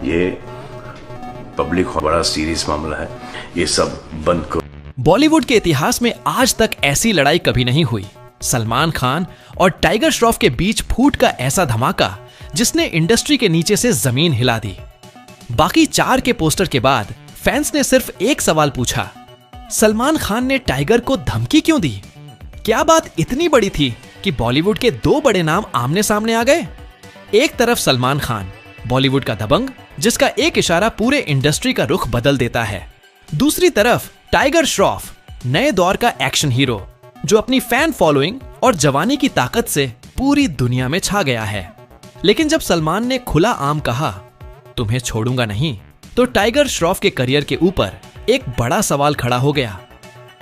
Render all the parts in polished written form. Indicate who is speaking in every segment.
Speaker 1: ये पब्लिक बड़ा सीरियस मामला है, ये सब बंद करो।
Speaker 2: बॉलीवुड के इतिहास में आज तक ऐसी लड़ाई कभी नहीं हुई। सलमान खान और टाइगर श्रॉफ के बीच फूट का ऐसा धमाका जिसने इंडस्ट्री के नीचे से जमीन हिला दी। बाकी 4 के पोस्टर के बाद फैंस ने सिर्फ एक सवाल पूछा, सलमान खान ने टाइगर को धमकी क्यों दी? क्या बात इतनी बड़ी थी कि बॉलीवुड के 2 बड़े नाम आमने सामने आ गए? एक तरफ सलमान खान, बॉलीवुड का दबंग जिसका एक इशारा पूरे इंडस्ट्री का रुख बदल देता है। दूसरी तरफ टाइगर श्रॉफ, नए दौर का एक्शन हीरो जो अपनी फैन फॉलोइंग और जवानी की ताकत से पूरी दुनिया में छा गया है। लेकिन जब सलमान ने खुला आम कहा, तुम्हें छोड़ूंगा नहीं, तो टाइगर श्रॉफ के करियर के ऊपर एक बड़ा सवाल खड़ा हो गया।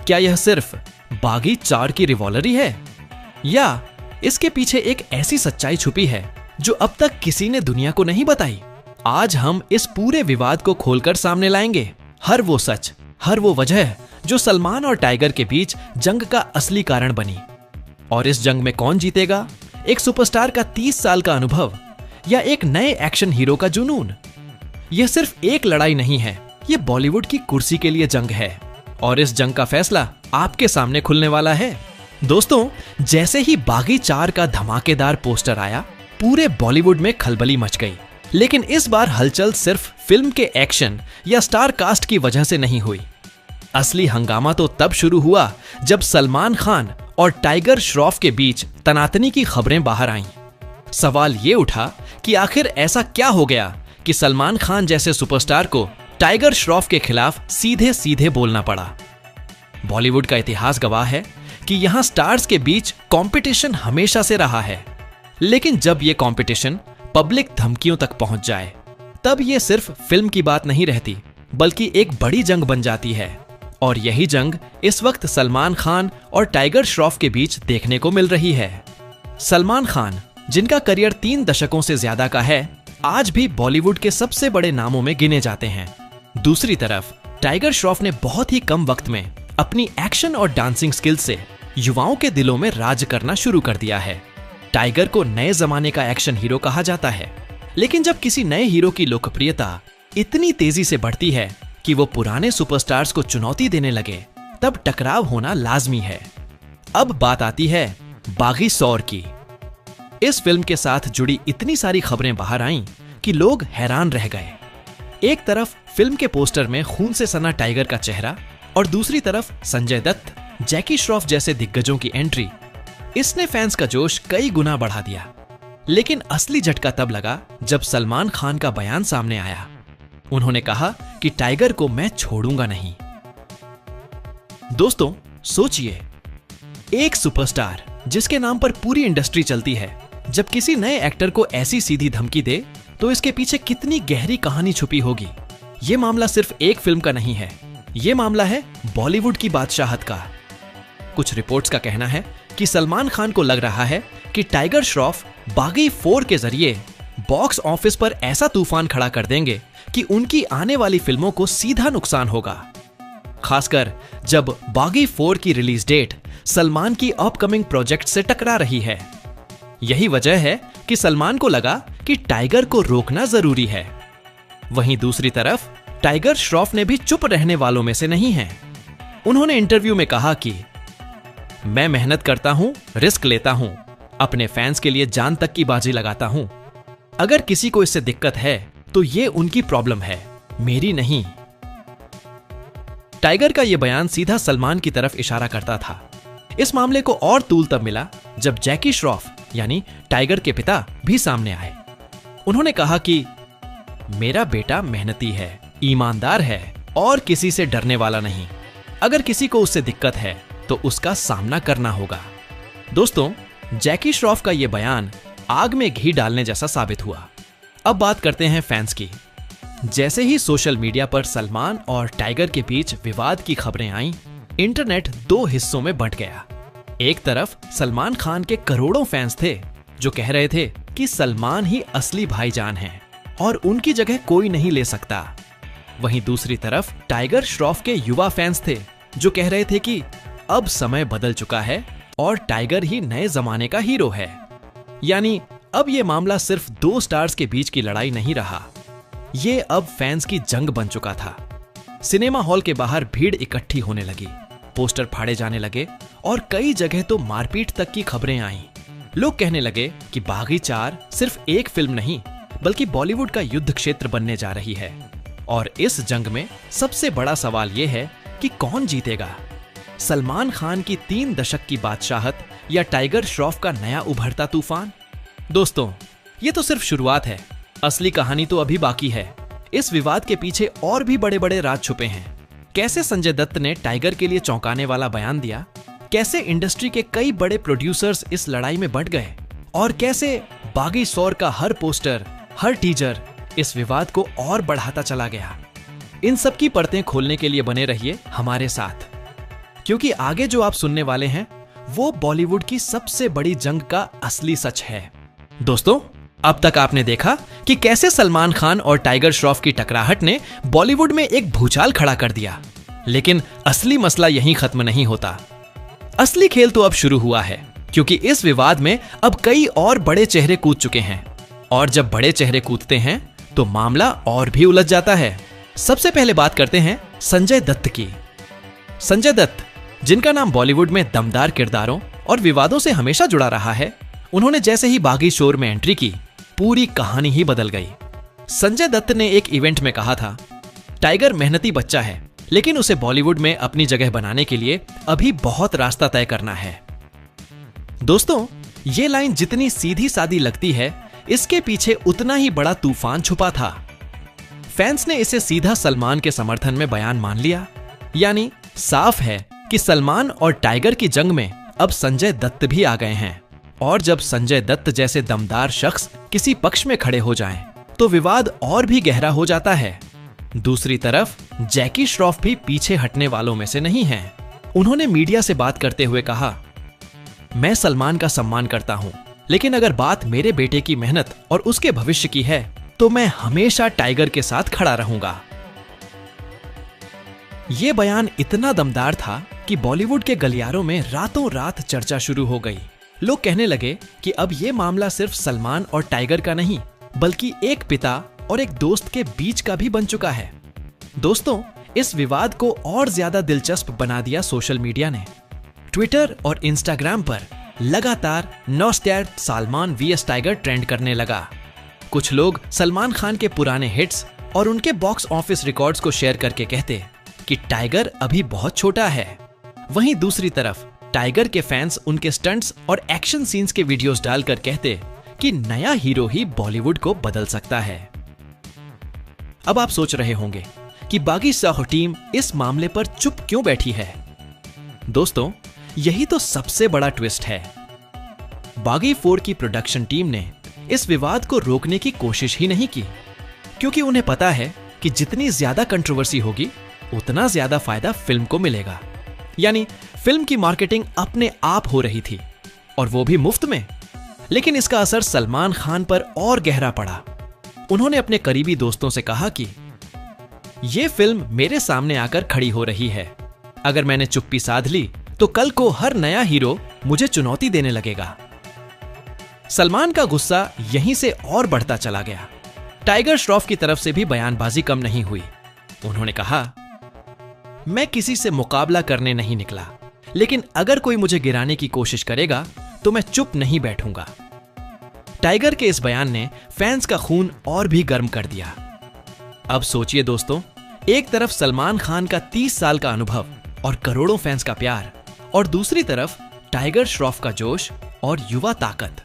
Speaker 2: क्या यह सिर्फ बागी 4 की रिवॉल्वरी है, या इसके पीछे एक ऐसी सच्चाई छुपी है जो अब तक किसी ने दुनिया को नहीं बताई? आज हम इस पूरे विवाद को खोलकर सामने लाएंगे। हर वो सच, हर वो वजह जो सलमान और टाइगर के बीच जंग का असली कारण बनी। और इस जंग में कौन जीतेगा? एक सुपरस्टार का 30 साल का अनुभव या एक नए एक्शन हीरो का जुनून? यह सिर्फ एक लड़ाई नहीं है, यह बॉलीवुड की कुर्सी के लिए जंग है। और इस जंग का फैसला आपके सामने खुलने वाला है। दोस्तों, जैसे ही बागी 4 का धमाकेदार पोस्टर आया, पूरे बॉलीवुड में खलबली मच गई। लेकिन इस बार हलचल सिर्फ फिल्म के एक्शन या स्टार कास्ट की वजह से नहीं हुई। असली हंगामा तो तब शुरू हुआ जब सलमान खान और टाइगर श्रॉफ के बीच तनातनी की खबरें बाहर आईं। सवाल ये उठा कि आखिर ऐसा क्या हो गया कि सलमान खान जैसे सुपरस्टार को टाइगर श्रॉफ के खिलाफ सीधे सीधे बोलना पड़ा। बॉलीवुड का इतिहास गवाह है कि यहां स्टार्स के बीच कंपटीशन हमेशा से रहा है। लेकिन जब यह कंपटीशन पब्लिक धमकियों तक पहुंच जाए, तब यह सिर्फ फिल्म की बात नहीं रहती, बल्कि एक बड़ी जंग बन जाती है। और यही जंग इस वक्त सलमान खान और टाइगर श्रॉफ के बीच देखने को मिल रही है। सलमान खान, जिनका करियर 3 दशकों से ज्यादा का है, आज भी बॉलीवुड के सबसे बड़े नामों में गिने जाते हैं। दूसरी तरफ टाइगर श्रॉफ ने बहुत ही कम वक्त में अपनी एक्शन और डांसिंग स्किल से युवाओं के दिलों में राज करना शुरू कर दिया है। टाइगर को नए जमाने का एक्शन हीरो कहा जाता है। लेकिन जब किसी नए हीरो की लोकप्रियता इतनी तेजी से बढ़ती है कि वो पुराने सुपरस्टार्स को चुनौती देने लगे, तब टकराव होना लाजमी है। अब बात आती है बागी 100 की। इस फिल्म के साथ जुड़ी इतनी सारी खबरें बाहर आईं कि लोग हैरान रह गए। एक तरफ फिल्म के पोस्टर में खून से सना टाइगर का चेहरा, और दूसरी तरफ संजय दत्त, जैकी श्रॉफ जैसे दिग्गजों की एंट्री। इसने फैंस का जोश कई गुना बढ़ा दिया। लेकिन असली झटका तब लगा जब सलमान खान का बयान सामने आया। उन्होंने कहा कि टाइगर को मैं छोड़ूंगा नहीं। दोस्तों, सोचिए, एक सुपरस्टार जिसके नाम पर पूरी इंडस्ट्री चलती है, जब किसी नए एक्टर को ऐसी सीधी धमकी दे, तो इसके पीछे कितनी गहरी कहानी छुपी होगी। यह मामला सिर्फ एक फिल्म का नहीं है, यह मामला है बॉलीवुड की बादशाहत का। कुछ रिपोर्ट्स का कहना है कि सलमान खान को लग रहा है कि टाइगर श्रॉफ बागी 4 के जरिए बॉक्स ऑफिस पर ऐसा तूफान खड़ा कर देंगे कि उनकी आने वाली फिल्मों को सीधा नुकसान होगा। खासकर जब बागी 4 की रिलीज डेट सलमान की अपकमिंग प्रोजेक्ट से टकरा रही है। यही वजह है कि सलमान को लगा कि टाइगर को रोकना जरूरी है। वहीं दूसरी तरफ टाइगर श्रॉफ ने भी चुप रहने वालों में से नहीं है। उन्होंने इंटरव्यू में कहा कि मैं मेहनत करता हूं, रिस्क लेता हूं, अपने फैंस के लिए जान तक की बाजी लगाता हूं। अगर किसी को इससे दिक्कत है तो ये उनकी प्रॉब्लम है, मेरी नहीं। टाइगर का यह बयान सीधा सलमान की तरफ इशारा करता था। इस मामले को और तूल तब मिला जब जैकी श्रॉफ यानी टाइगर के पिता भी सामने आए। उन्होंने कहा कि मेरा बेटा मेहनती है, ईमानदार है और किसी से डरने वाला नहीं। अगर किसी को उससे दिक्कत है तो उसका सामना करना होगा। दोस्तों, जैकी श्रॉफ का यह बयान आग में घी डालने जैसा साबित हुआ। अब बात करते हैं फैंस की। जैसे ही सोशल मीडिया पर सलमान और टाइगर के बीच विवाद की खबरें आईं, इंटरनेट 2 हिस्सों में बंट गया। एक तरफ सलमान खान के करोड़ों फैंस थे जो कह रहे थे कि सलमान ही असली भाईजान हैं और उनकी जगह कोई नहीं ले सकता। वहीं दूसरी तरफ टाइगर श्रॉफ के युवा फैंस थे जो कह रहे थे कि अब समय बदल चुका है और टाइगर ही नए जमाने का हीरो है। यानी अब यह मामला सिर्फ 2 स्टार्स के बीच की लड़ाई नहीं रहा, ये अब फैंस की जंग बन चुका था। सिनेमा हॉल के बाहर भीड़ इकट्ठी होने लगी, पोस्टर फाड़े जाने लगे और कई जगह तो मारपीट तक की खबरें आईं। लोग कहने लगे कि बागी 4 सिर्फ एक फिल्म नहीं बल्कि बॉलीवुड का युद्ध क्षेत्र बनने जा रही है। और इस जंग में सबसे बड़ा सवाल यह है कि कौन जीतेगा, सलमान खान की 3 दशक की बादशाहत या टाइगर श्रॉफ का नया उभरता तूफान। दोस्तों, ये तो सिर्फ शुरुआत है, असली कहानी तो अभी बाकी है। इस विवाद के पीछे और भी बड़े बड़े राज छुपे हैं। कैसे संजय दत्त ने टाइगर के लिए चौंकाने वाला बयान दिया, कैसे इंडस्ट्री के कई बड़े प्रोड्यूसर्स इस लड़ाई में बंट गए और कैसे बागी शौर का हर पोस्टर, हर टीजर इस विवाद को और बढ़ाता चला गया। इन सब की परतें खोलने के लिए बने रहिए हमारे साथ, क्योंकि आगे जो आप सुनने वाले हैं वो बॉलीवुड की सबसे बड़ी जंग का असली सच है। दोस्तों, अब तक आपने देखा कि कैसे सलमान खान और टाइगर श्रॉफ की टकराहट ने बॉलीवुड में एक भूचाल खड़ा कर दिया, लेकिन असली मसला यहीं खत्म नहीं होता। असली खेल तो अब शुरू हुआ है, क्योंकि इस विवाद में अब कई और बड़े चेहरे कूद चुके हैं, और जब बड़े चेहरे कूदते हैं तो मामला और भी उलझ जाता है। सबसे पहले बात करते हैं संजय दत्त की। संजय दत्त, जिनका नाम बॉलीवुड में दमदार किरदारों और विवादों से हमेशा जुड़ा रहा है, उन्होंने जैसे ही बागी शोर में एंट्री की, पूरी कहानी ही बदल गई। संजय दत्त ने एक इवेंट में कहा था, टाइगर मेहनती बच्चा है, लेकिन उसे बॉलीवुड में अपनी जगह बनाने के लिए अभी बहुत रास्ता तय करना है। दोस्तों, ये लाइन जितनी सीधी सादी लगती है, इसके पीछे उतना ही बड़ा तूफान छुपा था। फैंस ने इसे सीधा सलमान के समर्थन में बयान मान लिया। यानी साफ है कि सलमान और टाइगर की जंग में अब संजय दत्त भी आ गए हैं, और जब संजय दत्त जैसे दमदार शख्स किसी पक्ष में खड़े हो जाएं, तो विवाद और भी गहरा हो जाता है। दूसरी तरफ जैकी श्रॉफ भी पीछे हटने वालों में से नहीं हैं। उन्होंने मीडिया से बात करते हुए कहा, मैं सलमान का सम्मान करता हूं, लेकिन अगर बात मेरे बेटे की मेहनत और उसके भविष्य की है तो मैं हमेशा टाइगर के साथ खड़ा रहूंगा। यह बयान इतना दमदार था कि बॉलीवुड के गलियारों में रातों रात चर्चा शुरू हो गई। लोग कहने लगे कि अब यह मामला सिर्फ सलमान और टाइगर का नहीं, बल्कि एक पिता और एक दोस्त के बीच का भी बन चुका है। दोस्तों, इस विवाद को और ज्यादा दिलचस्प बना दिया सोशल मीडिया ने। ट्विटर और इंस्टाग्राम पर लगातार #NOSTALGIA Salman vs tiger trend करने लगा। कुछ लोग सलमान खान के पुराने हिट्स और उनके बॉक्स ऑफिस रिकॉर्ड्स को शेयर करके कहते कि टाइगर अभी बहुत छोटा है। वहीं दूसरी तरफ टाइगर के फैंस उनके स्टंट्स और एक्शन सीन्स के वीडियोस डालकर कहते कि नया हीरो ही बॉलीवुड को बदल सकता है। अब आप सोच रहे होंगे कि बागी साहू टीम इस मामले पर चुप क्यों बैठी है। दोस्तों, यही तो सबसे बड़ा ट्विस्ट है। बागी 4 की प्रोडक्शन टीम ने इस विवाद को रोकने की कोशिश ही नहीं की, क्योंकि उन्हें पता है कि जितनी ज्यादा कंट्रोवर्सी होगी उतना ज्यादा फायदा फिल्म को मिलेगा। यानी फिल्म की मार्केटिंग अपने आप हो रही थी, और वो भी मुफ्त में। लेकिन इसका असर सलमान खान पर और गहरा पड़ा। उन्होंने अपने करीबी दोस्तों से कहा कि यह फिल्म मेरे सामने आकर खड़ी हो रही है, अगर मैंने चुप्पी साध ली तो कल को हर नया हीरो मुझे चुनौती देने लगेगा। सलमान का गुस्सा यहीं से और बढ़ता चला गया। टाइगर श्रॉफ की तरफ से भी बयानबाजी कम नहीं हुई। उन्होंने कहा, मैं किसी से मुकाबला करने नहीं निकला, लेकिन अगर कोई मुझे गिराने की कोशिश करेगा तो मैं चुप नहीं बैठूंगा। टाइगर के इस बयान ने फैंस का खून और भी गर्म कर दिया। अब सोचिए दोस्तों, एक तरफ सलमान खान का 30 साल का अनुभव और करोड़ों फैंस का प्यार, और दूसरी तरफ टाइगर श्रॉफ का जोश और युवा ताकत।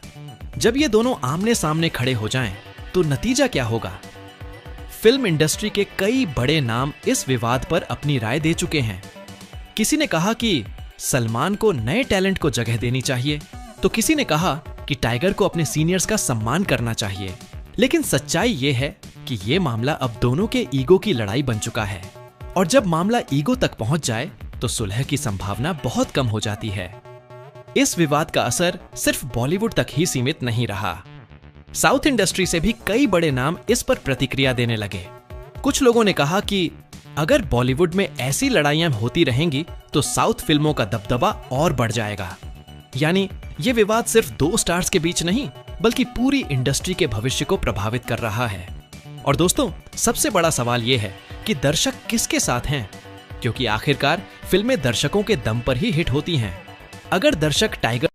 Speaker 2: जब ये दोनों आमने सामने खड़े हो जाएं, तो नतीजा क्या होगा? फिल्म इंडस्ट्री के कई बड़े नाम इस विवाद पर अपनी राय दे चुके हैं। किसी ने कहा कि सलमान को नए टैलेंट को जगह देनी चाहिए, तो किसी ने कहा कि टाइगर को अपने सीनियर्स का सम्मान करना चाहिए। लेकिन सच्चाई ये है कि ये मामला अब दोनों के ईगो की लड़ाई बन चुका है, और जब मामला ईगो तक पहुंच जाए तो सुलह की संभावना बहुत कम हो जाती है। इस विवाद का असर सिर्फ बॉलीवुड तक ही सीमित नहीं रहा। साउथ इंडस्ट्री से भी कई बड़े नाम इस पर प्रतिक्रिया देने लगे। कुछ लोगों ने कहा कि अगर बॉलीवुड में ऐसी लड़ाइयां होती रहेंगी तो साउथ फिल्मों का दबदबा और बढ़ जाएगा। यानी ये विवाद सिर्फ 2 स्टार्स के बीच नहीं, बल्कि पूरी इंडस्ट्री के भविष्य को प्रभावित कर रहा है। और दोस्तों, सबसे बड़ा सवाल यह है कि दर्शक किसके साथ हैं, क्योंकि आखिरकार फिल्में दर्शकों के दम पर ही हिट होती हैं। अगर दर्शक टाइगर